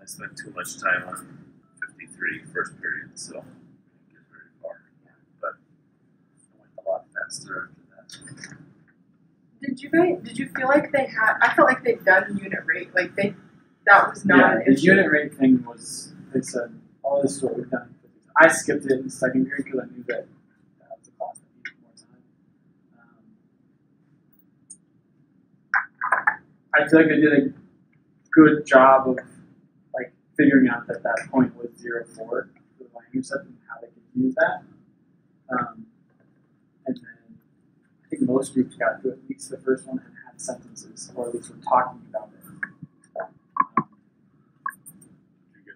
I spent too much time on 53 first period, so I didn't get very far. But I went a lot faster after that. Did you feel like they had? I felt like they'd done unit rate. Like that was not an the issue. unit rate thing was, they said, all this is what we've done. I skipped it in second period because I knew that was a class that needed more time. I feel like they did a good job of like figuring out that that point was 0.4 for the line intercept and how they could use that. And then I think most groups got to at least the first one and had sentences, or at least were talking about it. Did you get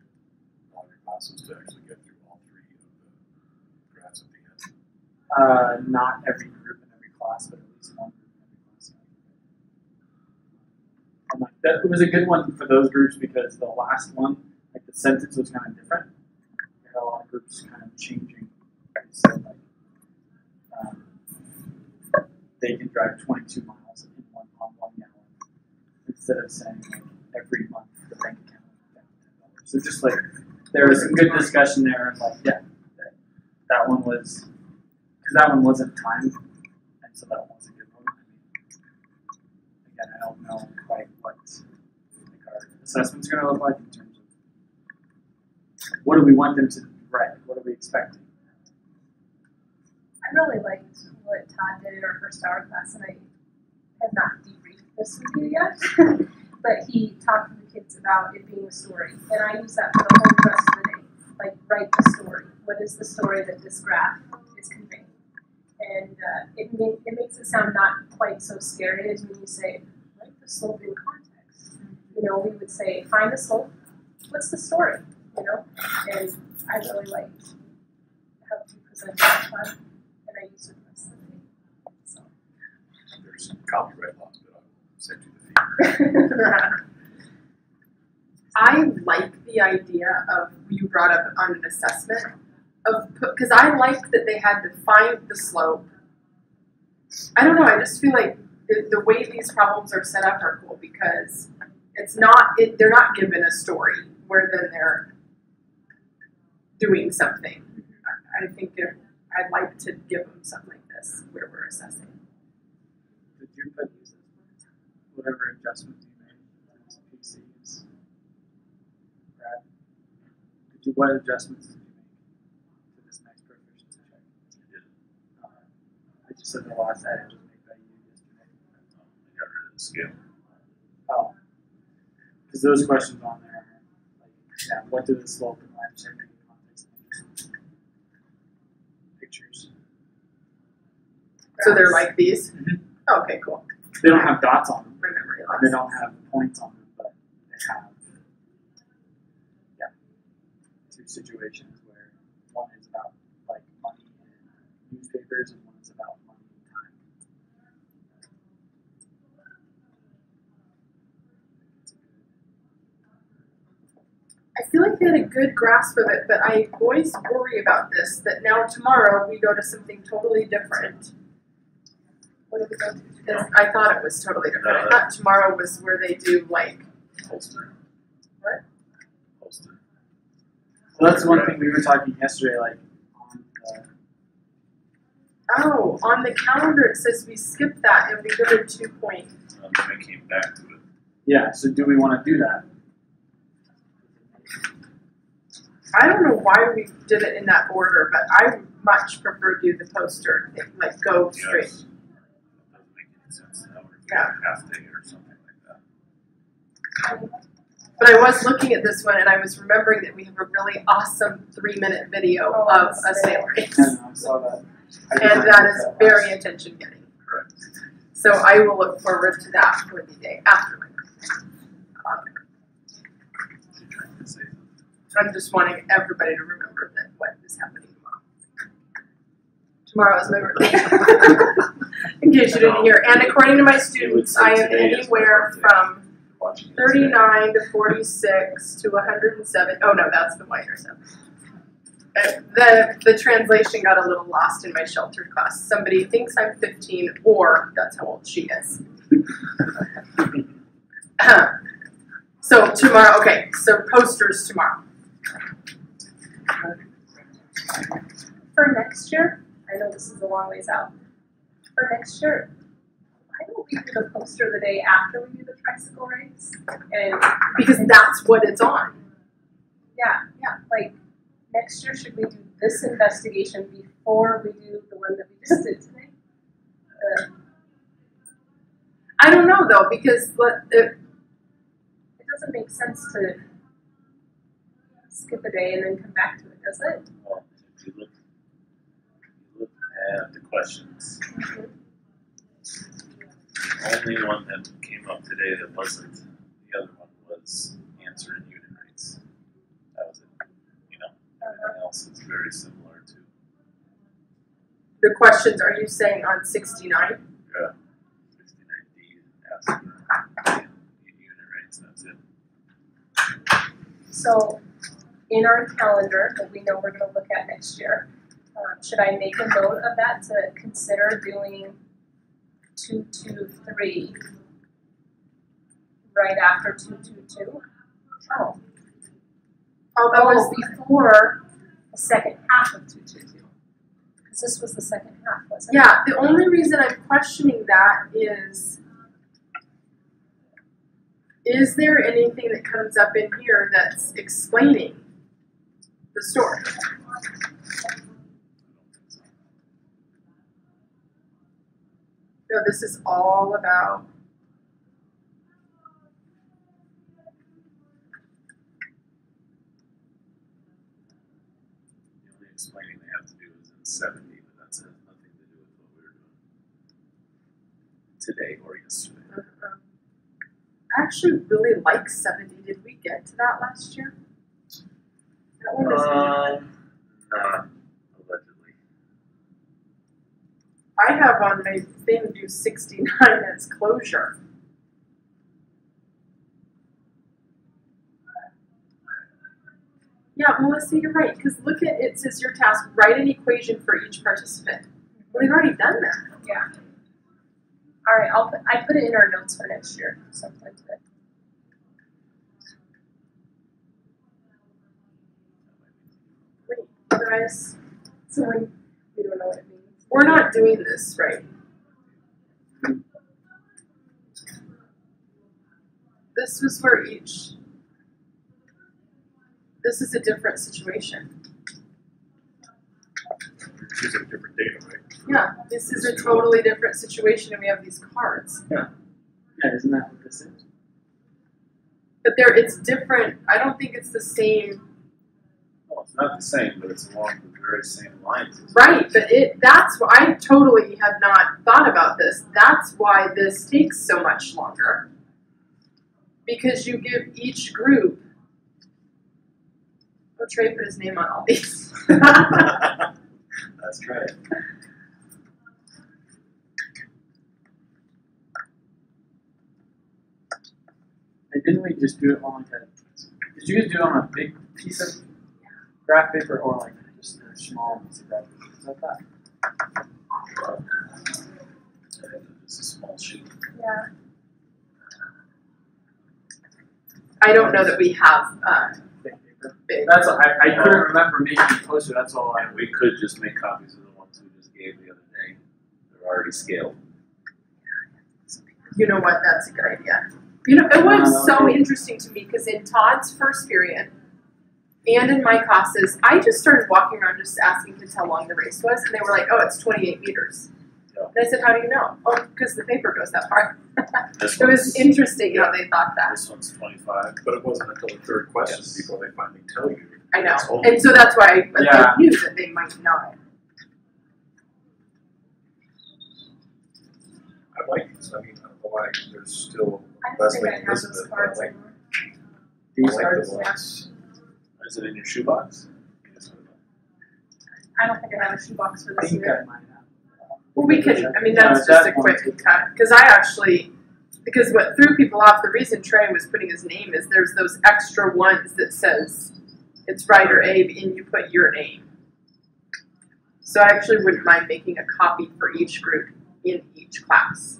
all your classes to actually get through all three of the graphs at the end? Not every group in every class, but at least one group in every class. And like that, it was a good one for those groups because the last one, like the sentence was kind of different. We had a lot of groups kind of changing. So like, they can drive 22 miles on 1 gallon instead of saying like every month the bank account is down $10. So just like there was some good discussion there, and like that one was, because that one wasn't timed, and so that one was a good one. Again, I don't know quite what like our assessments are going to look like in terms of what do we want them to write, what are we expecting. I really liked what Todd did in our first hour class, and I have not debriefed this with you yet, but he talked to the kids about it being a story, and I use that for the whole rest of the day. Like, write the story. What is the story that this graph is conveying? And it makes it sound not quite so scary as when you say, write the slope in context. You know, we would say, find the slope. What's the story? You know, and I really liked how you presented that one. And I used it the rest of the day. So. There's some copyright laws, but I'll send you the feed. I like the idea of, you brought up on an assessment, of because I like that they had to find the slope. I don't know, I just feel like the way these problems are set up are cool because it's not, they're not given a story where then they're doing something. I think I'd like to give them something like this where we're assessing. Did you put whatever adjustments you made to these PCs? Brad, what adjustments did you make to this next proficiency check? I did. I just said the last item just made by you yesterday. I got rid of the scale. Oh, because those questions on there, like, yeah, what do the slope and line shape in context of pictures? So they're like these? Mm-hmm. Oh, okay, cool. They don't have dots on them. My memory And loss. they don't have points on them, but they have, two situations where one is about like money and newspapers, and one is about money and time. I feel like they had a good grasp of it, but I always worry about this, that now tomorrow we go to something totally different. What did we go to? I thought it was totally different. I thought tomorrow was where they do like, Holster. what? Holster. So that's one thing we were talking yesterday, like on the, Oh, on the calendar it says we skip that and we go to 2 point. Then I came back to it. yeah, so do we want to do that? I don't know why we did it in that order, but I much prefer do the poster thing, like go straight. Yes. That doesn't make any sense now. Or Yeah. a half day or something like that. But I was looking at this one and I was remembering that we have a really awesome 3-minute video of a sail race. And I saw that. And that is very attention getting. Correct. So I will look forward to that for the day after my birthday. You're trying to say something. I'm just wanting everybody to remember that what is happening tomorrow. Tomorrow is my birthday. In case you didn't hear. And according to my students, I am anywhere from 39 to 46 to 107. Oh no, that's the minor stuff. The translation got a little lost in my sheltered class. Somebody thinks I'm 15, or that's how old she is. So Tomorrow, okay, so posters tomorrow. For next year, I know this is a long ways out. For next year, why don't we do the poster the day after we do the tricycle race? And Because that's what it's on. yeah, like next year, should we do this investigation before we do the one that we just did today? I don't know though, because It doesn't make sense to skip a day and then come back to it, does it? Well, if you look at the questions, the only one that came up today that wasn't the other one was answering unit rates. That was it. You know, everything else is very similar to the questions, are you saying on 69? 69D asking unit rates. That's it. So, in our calendar that we know we're going to look at next year, should I make a note of that to consider doing 223 right after 222? Oh. That was before the second half of 222. Because this was the second half, wasn't it? Yeah, the only reason I'm questioning that is there anything that comes up in here that's explaining the story? No, this is all about The only explaining they have to do is in 70, but that has nothing to do with what we were doing today or yesterday. I actually really like 70. Did we get to that last year? That one is Not allegedly. I have on my thing do 69 as closure. Yeah, Melissa, you're right. Because look at it says your task, write an equation for each participant. Well, they've already done that. Yeah. All right, I put it in our notes for next year. Something to it. Wait, otherwise, So we don't know what it means. we're not doing this right. This was where each. This is a different situation. You're choosing different data, right? Yeah, this is a totally different situation, and we have these cards. Yeah, isn't that what this is? But it's different. I don't think it's the same. Well, it's not the same, but it's along the very same lines. Right, but that's why I totally had not thought about this. That's why this takes so much longer. Because you give each group. Oh, Trey put his name on all these. That's right. And didn't we just do it on like a? Did you guys do it on a big piece of graph paper or like just a small piece of graph paper? Is that that? It's a small sheet. Yeah. I don't know that we have Big paper. big. That's I couldn't remember making a poster. That's all I. And we could just make copies of the ones we just gave the other day. They're already scaled. You know what? That's a good idea. You know, it was so interesting to me because in Todd's first period and in my classes, I just started walking around just asking kids how long the race was, and they were like, "Oh, it's 28 meters." Yeah. And I said, "How do you know?" "Oh, because the paper goes that far." This It was one's- interesting how they thought that. This one's 25. But it wasn't until the third question Yes. before they finally tell you. I know, It's only- and so that's why Yeah. I knew that they might not. I like these. I mean, I don't know why there's still I don't Leslie think I and have those Elizabeth. But cards I like, anymore. These I like cards. the ones. Is it in your shoebox? Yes. I don't think I have a shoebox for I this think year. I might have. Well, we can. I mean, Yeah, that's just a that one quick too. cut because because what threw people off. The reason Trey was putting his name is there's those extra ones that says it's Ryder Abe and you put your name. So I actually wouldn't mind making a copy for each group in each class.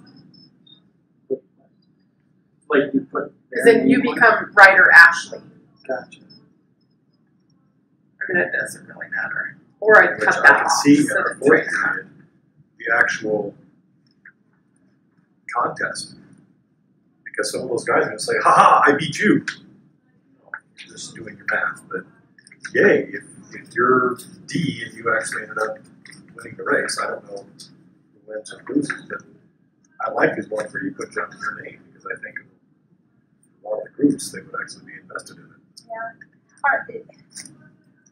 like you put Because their then you name on it? become Ryder Ashley. Gotcha. I mean, it doesn't really matter. Or I Which cut I that can off. see in so our it's fourth right. period, the actual contest. Because some of those guys are gonna say, haha, I beat you. Just doing your math, but yay, if you're D and you actually ended up winning the race, I don't know who wins or loses, but I like these ones where you put down your name, because I think a lot of the groups, they would actually be invested in it.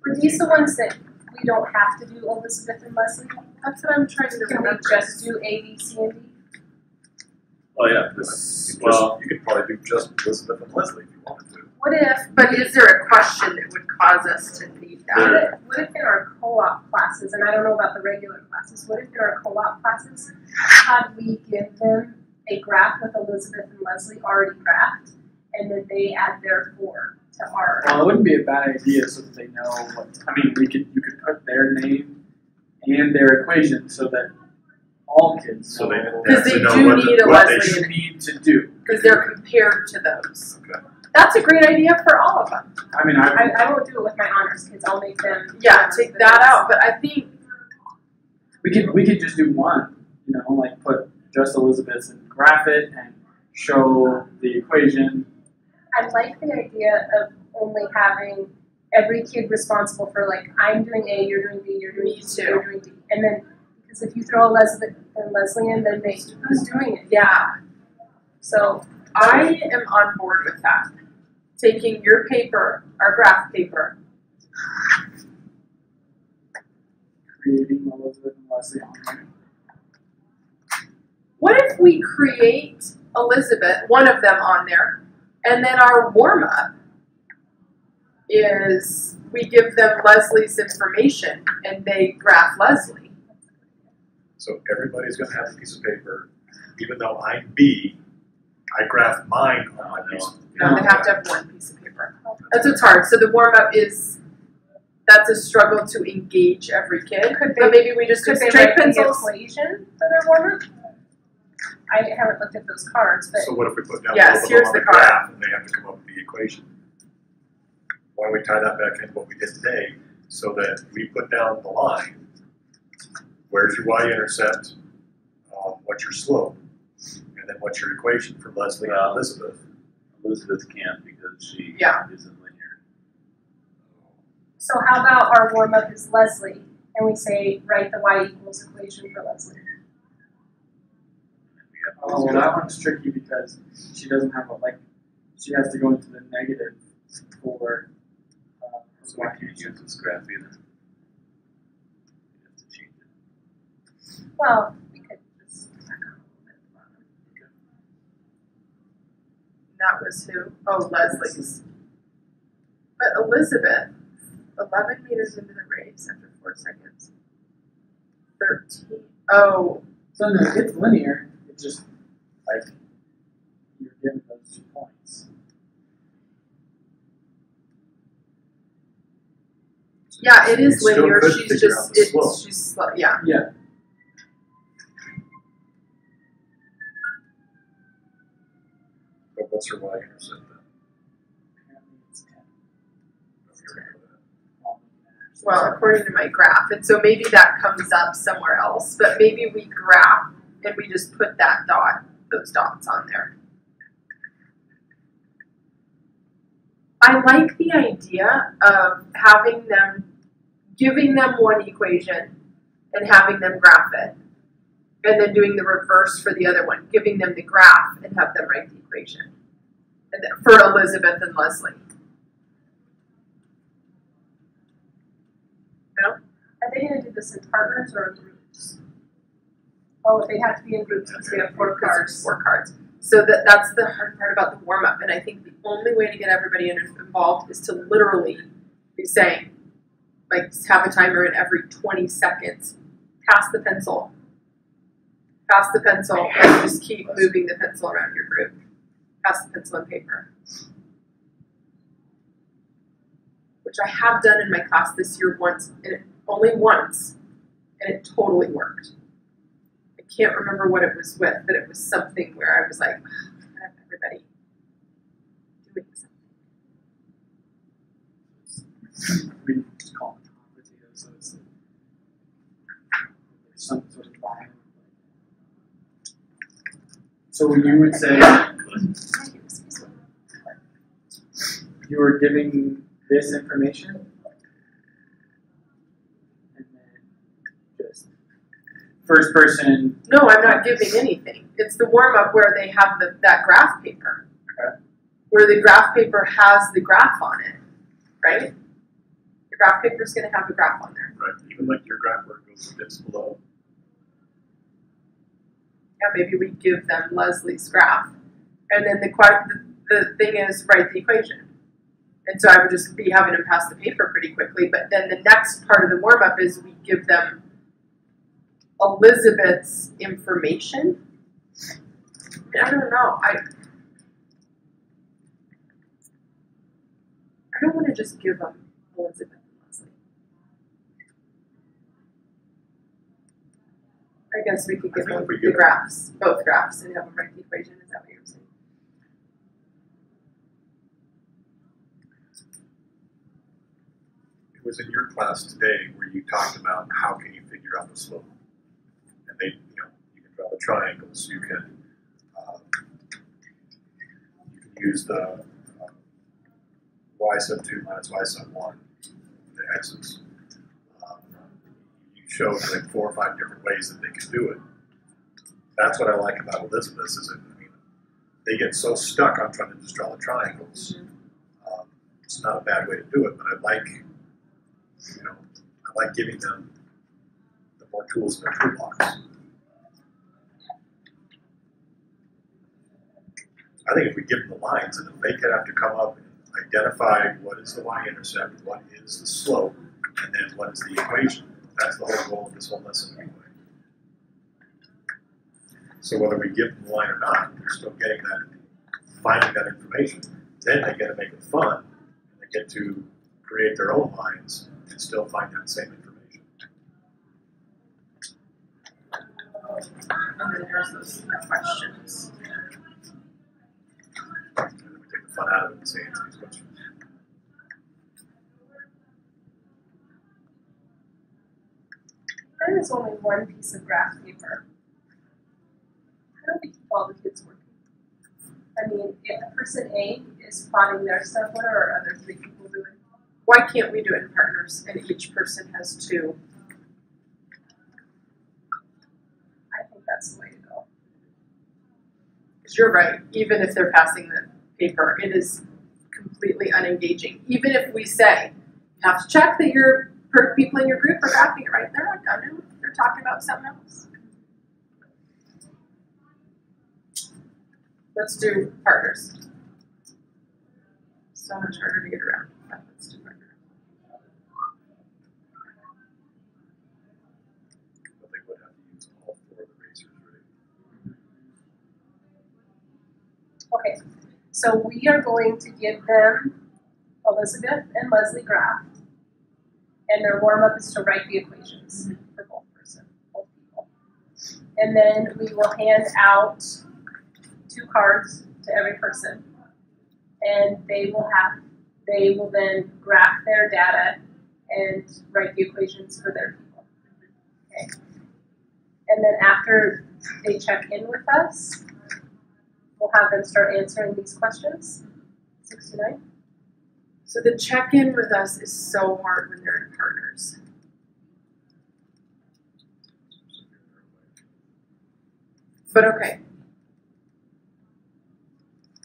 Were these the ones that we don't have to do Elizabeth and Leslie? That's what I'm trying to Can we remember. just do A, B, C, and D? Oh yeah, You this, could, well, you could probably do just Elizabeth and Leslie if you wanted to. What if, But is there a question that would cause us to need that? what if in our co-op classes, and I don't know about the regular classes, what if in our co-op classes, had we give them a graph with Elizabeth and Leslie already graphed, and then they add their 4 to our, Well, it wouldn't be a bad idea so that they know what, I mean, you could put their name and their equation so that all kids So know they- Because to they know do what need a what they Leslie should- what they need to do. because they're compared to those. Okay. That's a great idea for all of them. I mean, I won't do it with my honors kids, I'll make them. Yeah, take that out. But I think we could just do one, you know, like put just Elizabeth's and graph it and show the equation. I like the idea of only having every kid responsible for like, I'm doing A, you're doing B, you're doing Me C, too. you're doing D. And then, because if you throw Elizabeth and Leslie in, then who's doing it? yeah, So, I am on board with that. Taking your paper, our graph paper, Creating Elizabeth and Leslie on there. what if we create Elizabeth, one of them on there, and then our warm up is we give them Leslie's information and they graph Leslie. So everybody's gonna have a piece of paper, even though I'm B, I graph mine on my piece. No, they have to have one piece of paper. That's what's hard. So the warm up is that's a struggle to engage every kid. Could But they, maybe we just do could they straight write the pencils. equation for their warm-up? I haven't looked at those cards, but So what if we put down Yes, both of here's them on the the card. graph and they have to come up with the equation? Why don't we tie that back into what we did today, so that we put down the line, where's your y-intercept, what's your slope, and then what's your equation for Leslie and Well, Elizabeth? Elizabeth can't because she Yeah. isn't linear. so how about our warm-up is Leslie, and we say, write the y equals equation for Leslie. And we have Oh, well, that one's tricky because she doesn't have she has to go into the negative for so we can't use this graph either. We have to change it. Well, we could just back up a little bit. That was who? Oh, Leslie's. But Elizabeth, 11 meters into the race after 4 seconds. 13. Oh, So no, it's linear. It's just like you're given those 2 points. yeah, it You is still linear. could She's figure just, out the slope. she's slow. Yeah. Yeah. But what's her y-intercept then? Apparently it's 10. If you remember that. Well, according to my graph. And so maybe that comes up somewhere else, but maybe we graph and we just put that dot, those dots on there. I like the idea of having them, giving them one equation and having them graph it. And then doing the reverse for the other one, giving them the graph and have them write the equation. And then for Elizabeth and Leslie. Are they gonna do this in partners or groups? Oh, they have to be in groups because we have 4 cards. 4 cards. So that's the hard part about the warm up. And I think the only way to get everybody involved is to literally be saying, like, have a timer in every 20 seconds. Pass the pencil. Pass the pencil, and just keep moving the pencil around your group. Pass the pencil and paper. Which I have done in my class this year once, and only once, and it totally worked. I can't remember what it was with, but it was something where I was like, everybody So you would say you were giving this information, and then just first person. No, I'm not giving anything. It's the warm up where they have that graph paper. Okay. Where the graph paper has the graph on it, right? The graph paper is going to have the graph on there. Right, even like your graph where it goes a bit below. Yeah, maybe we give them Leslie's graph, and then the thing is write the equation. And so I would just be having them pass the paper pretty quickly. But then the next part of the warm up is we give them Elizabeth's information. I don't know. I don't want to just give them Elizabeth and Leslie. I guess we could give them the graphs, both graphs, and have them write the equation. Is that what you're saying? It was in your class today where you talked about how can you figure out the slope, and you can draw the triangles. You can use the y sub 2 minus y sub 1, the x's. You showed like 4 or 5 different ways that they can do it. That's what I like about Elizabeth is that they get so stuck on trying to just draw the triangles. It's not a bad way to do it, but I like giving them the more tools in their toolbox. I think if we give them the lines, and then they could have to come up and identify what is the y-intercept, what is the slope, and then what is the equation. That's the whole goal of this whole lesson anyway. So whether we give them the line or not, they're still getting finding that information. Then they get to make it fun, and they get to create their own lines and still find that same information. And then there's those questions. And then we take the fun out of it and say answer these questions. There is only one piece of graph paper. How do we keep all the kids working? I mean, if person A is plotting their stuff, what are our other 3 people doing? Why can't we do it in partners and each person has 2? I think that's the way to go. Because you're right, even if they're passing the paper, it is completely unengaging. Even if we say, you have to check that your people in your group are graphing it right, they're not gonna. They're talking about something else. Let's do partners. So much harder to get around. Let's do partners. But they would have to use all 4 of the razors, right? Okay, so we are going to give them Elizabeth and Leslie graph, and their warm-up is to write the equations for both people. And then we will hand out 2 cards to every person, and they will then graph their data and write the equations for their people. Okay. And then after they check in with us, we'll have them start answering these questions. 69. So the check-in with us is so hard when they're in partners. But okay.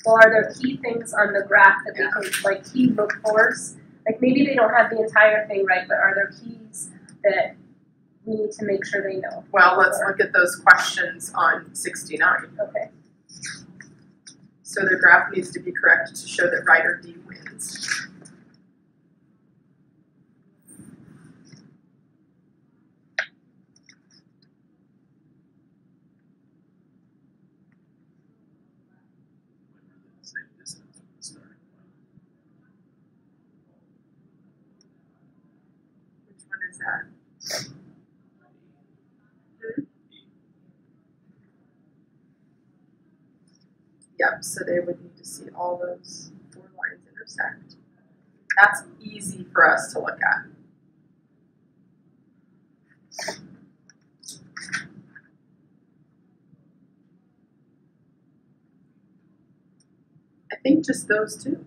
Well, are there key things on the graph that we can, key look fors? Like maybe they don't have the entire thing right, but are there keys that we need to make sure they know? Well, let's look at those questions on 69. Okay. So the graph needs to be correct to show that rider D wins. Which one is that? Yep, so they would need to see all those 4 lines intersect. That's easy for us to look at. think just those two.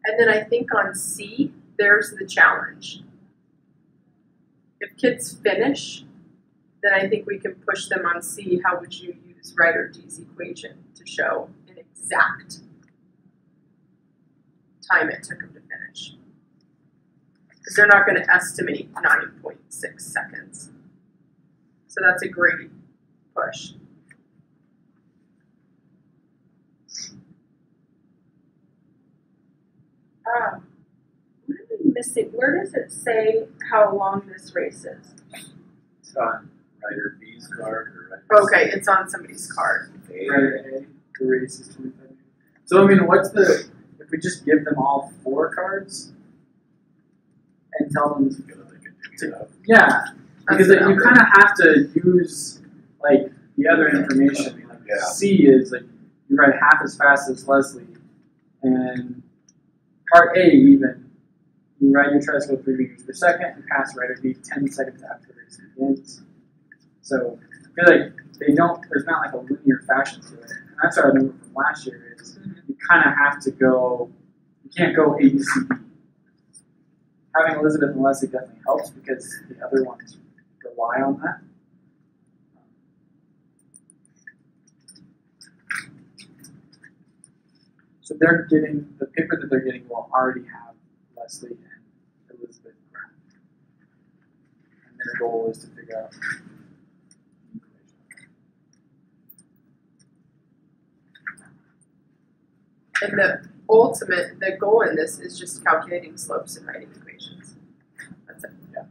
And then I think on C, there's the challenge. If kids finish, then I think we can push them on C. How would you use Ryder D's equation to show an exact time it took them to finish? Because they're not going to estimate 9.6 seconds. So that's a great push. What am I missing? Where does it say how long this race is? It's on Ryder B's card or Ryder Okay, it's on somebody's card. Ryder A, the race is 25 minutes. So I mean, if we just give them all 4 cards and tell them yeah, because you kind of have to use like the other information. Like Yeah. C is like you ride half as fast as Leslie, and part A even you ride your tricycle 3 meters per second and pass Ryder B 10 seconds after the race begins. So I feel like there's not like a linear fashion to it. And that's what I remember from last year is you kind of have to go. You can't go A, B, C, D. Having Elizabeth and Leslie definitely helps because the other ones rely on that. So they're getting, the paper that they're getting will already have Leslie and Elizabeth graphed. And their goal is to figure out the equation. And the goal in this is just calculating slopes and writing equations. That's it. Yeah.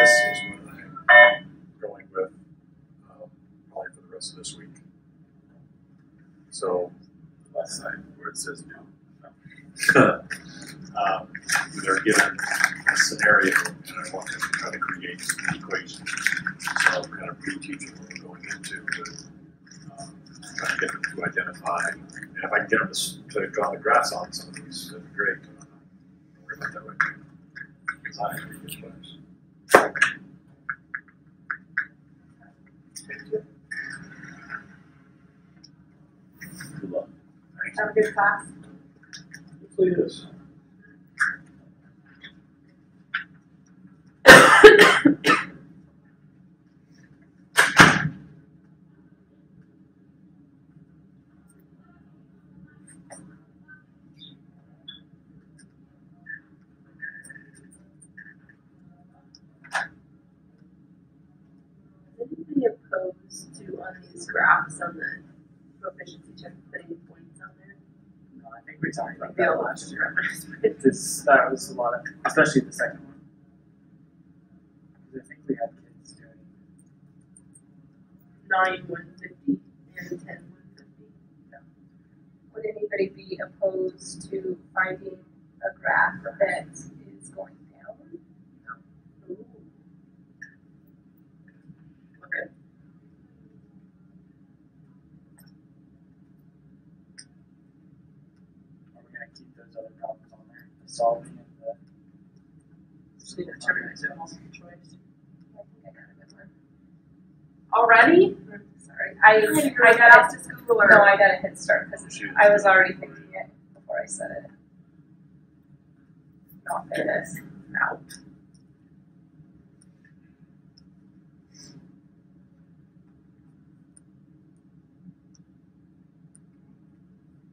This is what I'm going with probably for the rest of this week. So, left side where it says no. they're given a scenario, and I want them to try to create an equation. So I'm kind of pre-teaching what we're going into, but trying to get them to identify. And if I can get them to draw the graphs on some of these, that'd be great. Don't worry about that right now. Design pretty good class. Good luck. Have a good class. Hopefully it is. Is anybody opposed to on these graphs on the proficiency check putting points on there? No, I think we talked about Yeah, that last year. That was a lot of, especially the second one. Because I think we had kids doing 9 150 and 10 150. Would anybody be opposed to finding a graph that is going down? Ooh. Okay. Are we going to keep those other problems on there? The solving and the. Just need to determine if it's a multiple choice. I think I got a good one. Already? Sorry, I got got off to school or? no, I got a head start because I was already thinking it before I said it. Not fitness. No.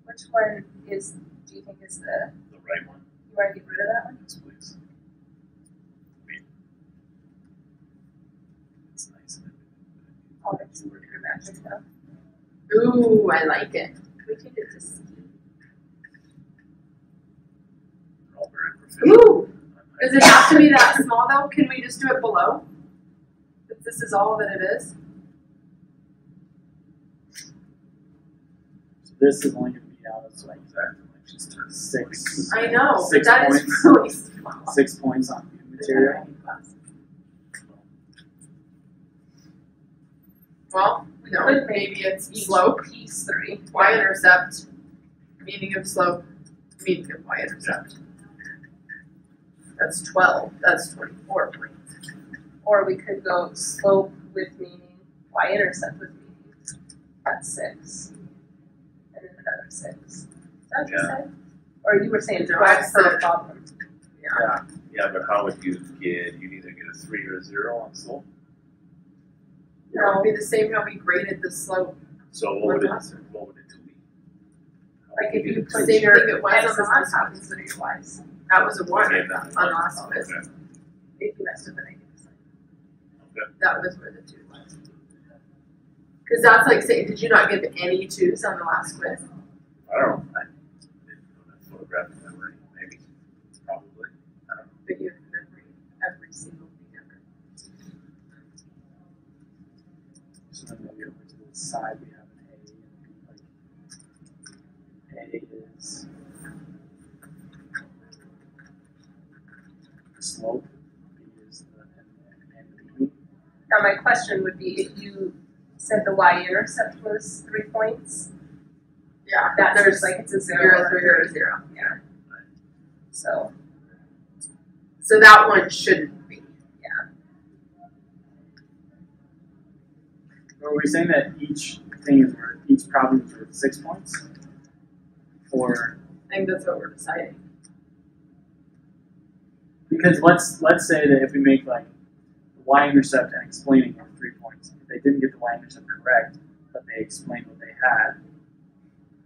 Which one do you think is The right one, you want to get rid of that one? yes, please. It's nice. I'll get some bigger matches now. Ooh, I like it. We can do this. They're all very proficient. Ooh! Does it have to be that small though? Can we just do it below? If this is all that it is? So this is only going to be out of like Exactly, like she's turned 6. I know, but 6 that points. is really small. 6 points on the material. Well, we No, Could maybe it's each slope, piece 3. y-intercept, meaning of slope, meaning of y-intercept. That's 12, that's 24 points. Or we could go slope with meaning, y-intercept with meaning. That's 6. And then another 6. Is that what you said? Or you were saying No, 12 I per said- problem. Yeah. Yeah, but how would you get, you'd either get a 3 or a 0 on slope? It would be the same how we graded the slope. So on what would the it, last one. what would it do? Like if you put Same your thing it was on x's the on last top one. instead of y's. That was a 1 Okay, on then. the last quiz. Okay. If you messed with the negative sign. That was where the 2 was. Because that's like saying, did you not give any 2s on the last quiz? I don't know. I didn't know that photographic memory, maybe, probably. I don't know. But you have memory every single thing ever. So then maybe over to the side we have an A and B. Like A is the slope, B is the and B. Now my question would be, if you said the y-intercept was 3 points, Yeah, that's there's just like it's a 0. 0, 3, or 0. So, So that one shouldn't be. Or are we saying that each thing is worth, each problem is worth 6 points? Or, I think that's what we're deciding. because let's say that if we make like y-intercept and explaining are 3 points, if they didn't get the y-intercept correct, but they explained what they had,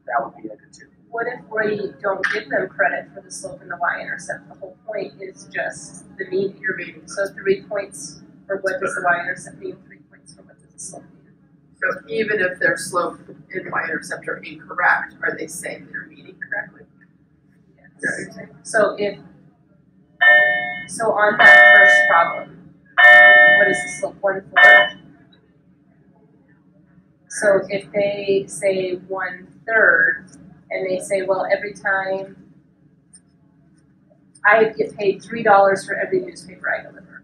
that would be like a 2. what if we don't give them credit for the slope and the y-intercept? The whole point is just the mean. You're meaning. So 3 points for what does the y-intercept mean, 3 points for what does the slope mean. So even if their slope and y-intercept are incorrect, are they saying they're meaning correctly? Yes. So so on that first problem, what is the slope? 1/4. So if they say 1/3, and they say, well, every time I get paid $3 for every newspaper I deliver,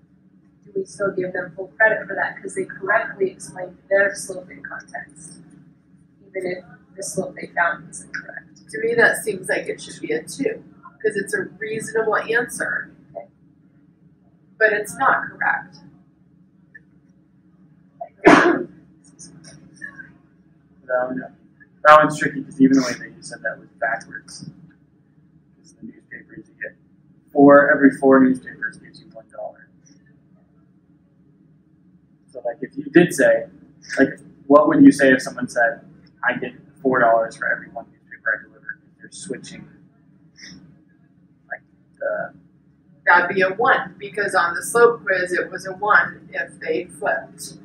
do we still give them full credit for that because they correctly explained their slope in context, even if the slope they found is incorrect? To me, that seems like it should be a 2, because it's a reasonable answer. But it's not correct. That one's tricky because even the way that you said that was backwards. Because the newspapers you get every 4 newspapers gives you $1. So like if you did say, like what would you say if someone said, I get $4 for every 1 newspaper I deliver? They're switching like the That'd be a 1, because on the slope quiz, it was a 1 if they flipped.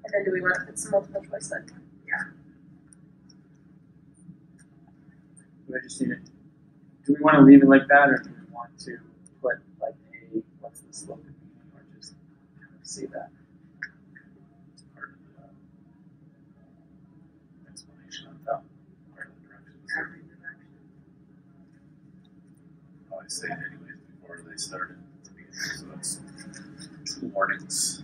And then do we want to put some multiple choice then? Do I just need it? Do we want to leave it like that, or do we want to put like a what's the slope, or just kind of see that? It's part of the explanation on top, part of the directions. I always say it anyways before they started, so that's 2 warnings.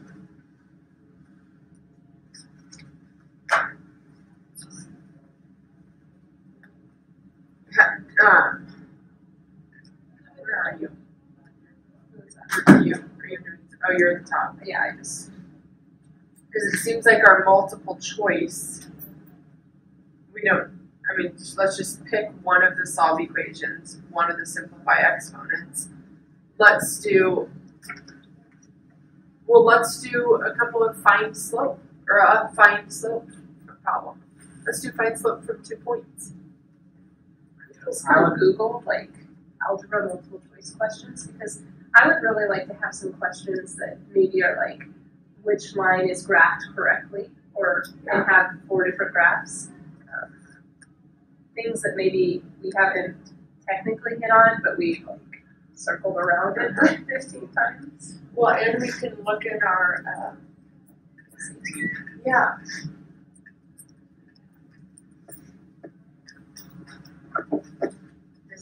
Where are you? Are you doing, oh, you're at the top. Yeah, I just, Because it seems like our multiple choice, we don't, I mean, let's just pick one of the solve equations, one of the simplify exponents. Let's do a couple of find slope, or a find slope problem. Let's do find slope from 2 points. just kind of Google like algebra multiple choice questions, because I would really like to have some questions that maybe are like, which line is graphed correctly, or and have 4 different graphs. Things that maybe we haven't technically hit on, but we like circled around it like 15 times. Well, and we can look at our, yeah.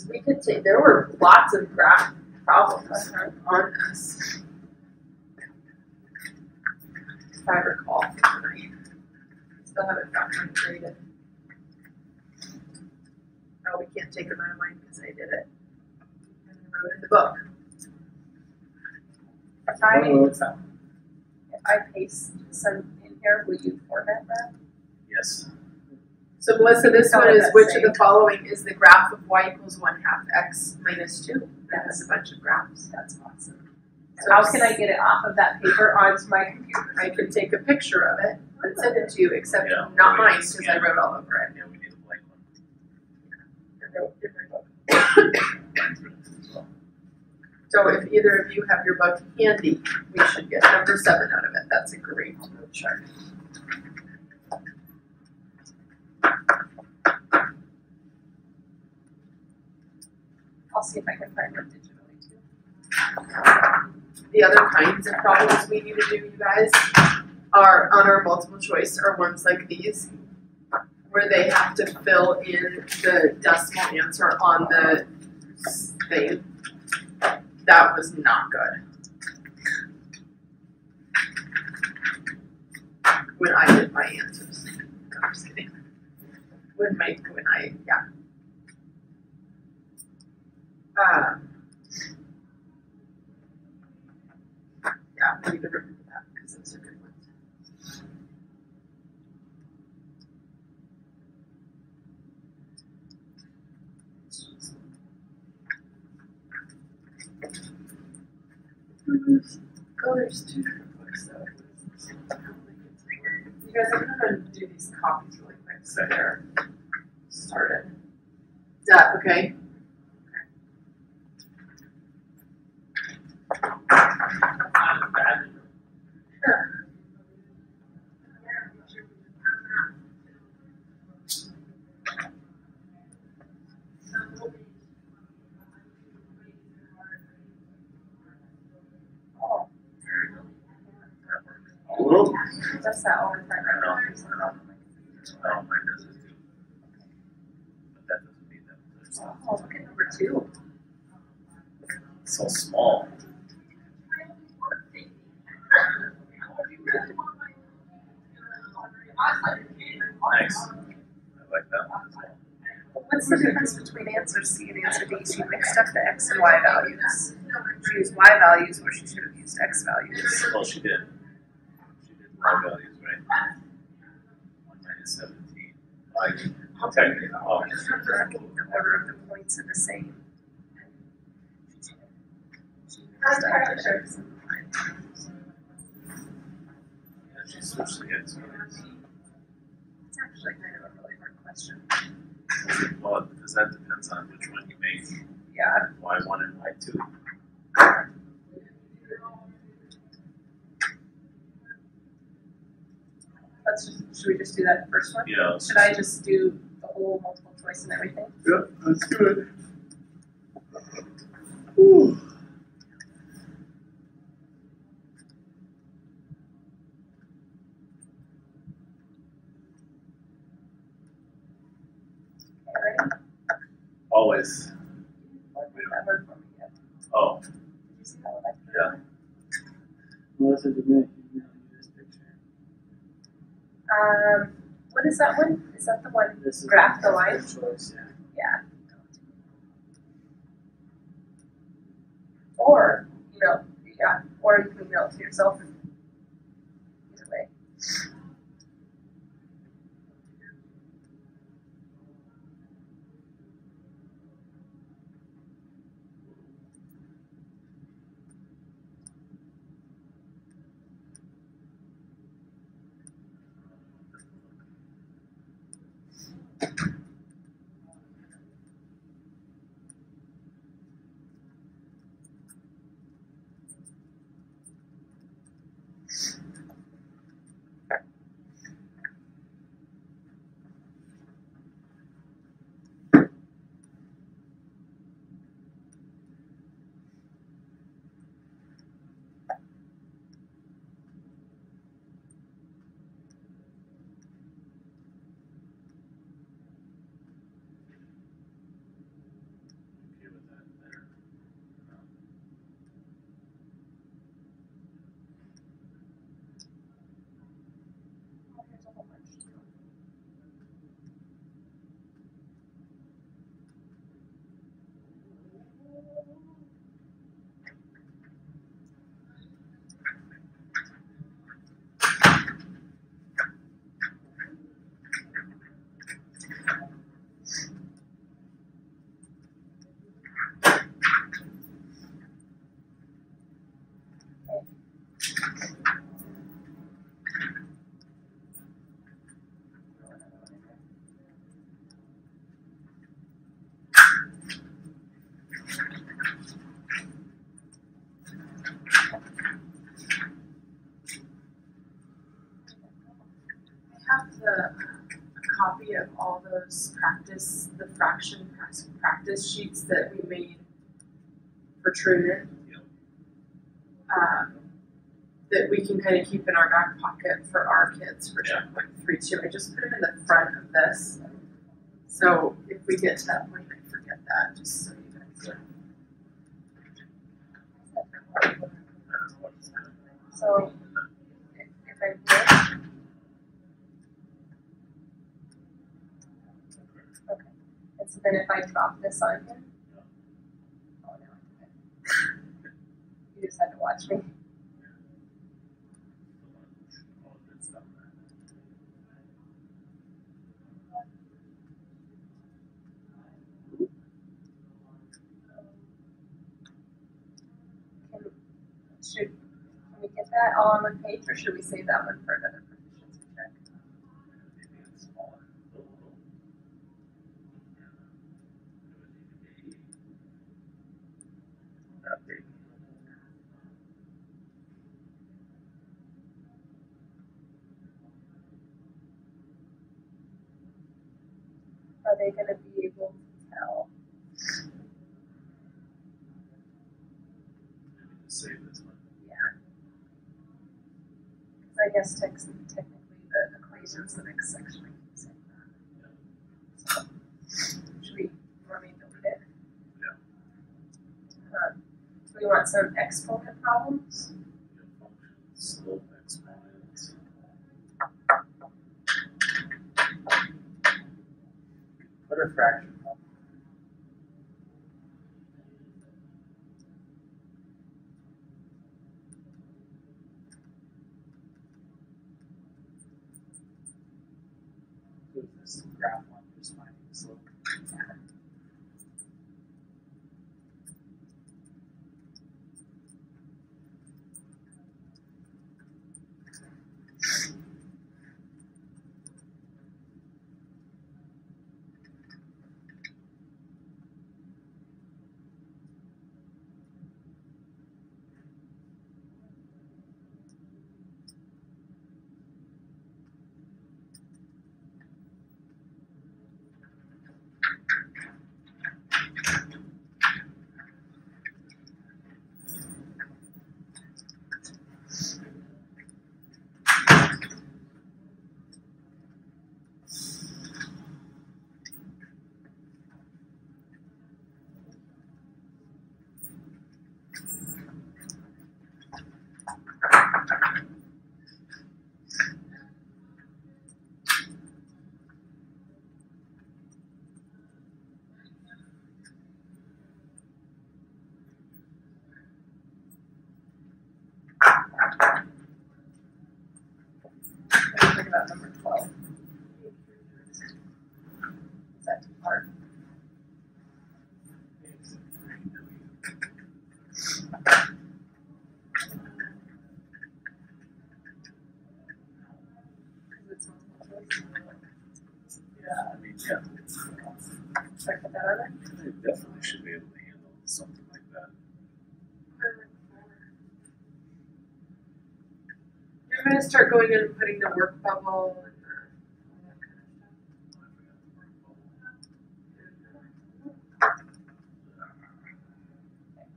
We could take, there were lots of graph problems on this. If I recall, I still haven't gotten them graded. Oh, we can't take them out of mine because I did it. And I wrote in the book. If I paste some in here, will you format that? Yes. So Melissa, this Tell one me is that which same. of the following is the graph of y equals 1/2 x minus 2? That has a bunch of graphs. That's awesome. So How can I get it off of that paper onto my computer? I could take a picture of it and send it to you, except Yeah, not or mine you because scan I it. wrote all over it. Yeah, we need a blank one. I wrote in my book. Mine's written as well. So if either of you have your book handy, we should get number 7 out of it. That's a great chart. I'll see if I can find it digitally too. The other kinds of problems we need to do, you guys, are on our multiple choice are ones like these, where they have to fill in the decimal answer on the thing. That was not good. When I did my answers. No, I'm just kidding. When I, yeah. Yeah, we need to remember that because it's a good one. Oh, there's 2 different books though. You guys, I'm gonna do these copies really quick so they're started. Is that okay? Sure. Oh, There you go. That works. that's that all in front I know. of me. Oh, mine does it too. But that doesn't mean that there's stuff. Oh, look at number 2. It's so small. Nice. I like that one as well. What's the difference between answer C and answer D? She mixed up the X and Y values. She used Y values where she should have used X values. Well, she did. She did Y values, right? 1 minus 17. Like, technically, oh, The order of the points are the same. She mixed up the X and Y. yeah, she switched the X values. It's actually kind of a really hard question. Well, because that depends on which one you make. Yeah. Y1 and Y2. Should we just do that first one? Yeah. Should I just do the whole multiple choice and everything? Yep, that's good. Okay, ready? Always. That worked for me yet. Oh, Did you see that one? yeah. Melissa, did you email you this picture? What is that one? Is that the one? This is Graph the line? choice, yeah. Yeah. Or, yeah, or you can email it to yourself. Either way. of all those the fraction practice sheets that we made for Truman. That we can kind of keep in our back pocket for our kids for checkpoint 3 too. I just put them in the front of this. So if we get to that point, I forget that, just so you guys know. So if I wish, okay. And so then if I drop this on him, oh no, you just had to watch me. Can we get that all on one page, or should we save that one for another proficiency check? Are they going to be able to tell? Save this one. Yeah. Because I guess technically the equation's the next section. I keep saying that. So, should we want me to delete it? Yeah. Do we want some exponent problems? Slope exponents. Put a fraction problem. So is this graph one just finding the slope? Think about number 12. Is that too hard? Because it's multiple choice. Yeah, I mean, yeah. Should I put that on there? They definitely should be able to handle something like that. You're going to start going in and putting the work bubble and all that kind of stuff.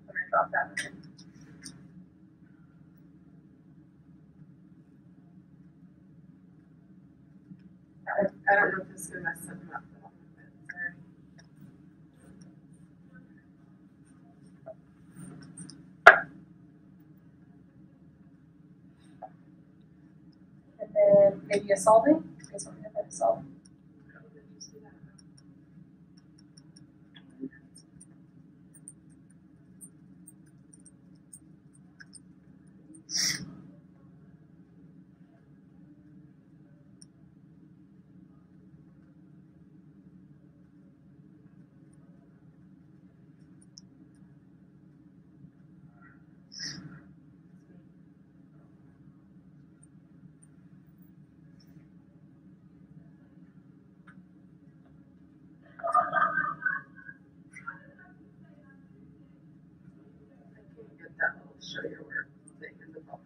Okay, I'm going to drop that one in. I don't know if this is going to mess something up. But sorry. And then maybe a solving. You guys want me to put a solving? I can't get that little show your work thing in the bubble.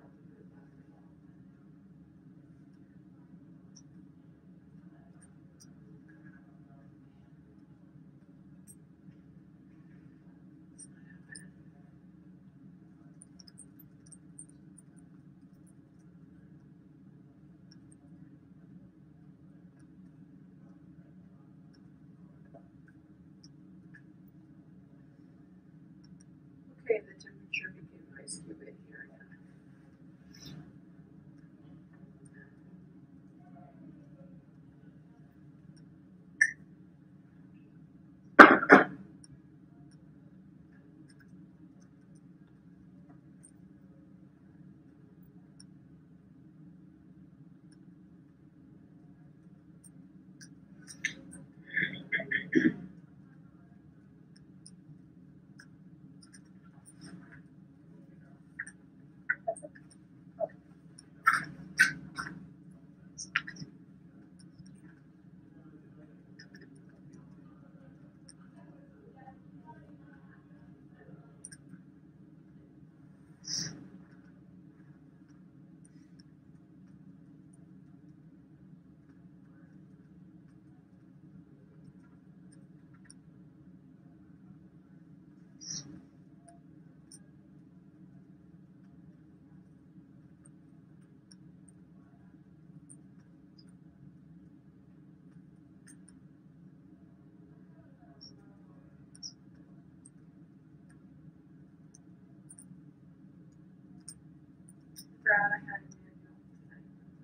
Brad, I had him in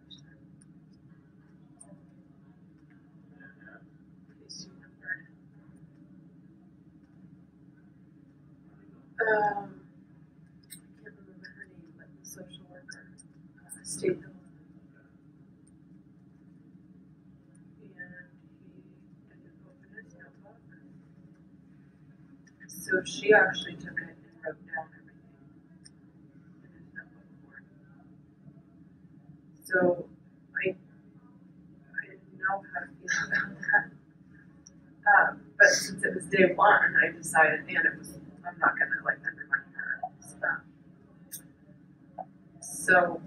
first time. In case you remembered. I can't remember her name, but the social worker, State Hill. And he didn't open his notebook. So she actually took it and wrote down everything in his notebook for him. So I didn't know how to feel about that. But since it was day one, I decided, I'm not gonna like undermine her. So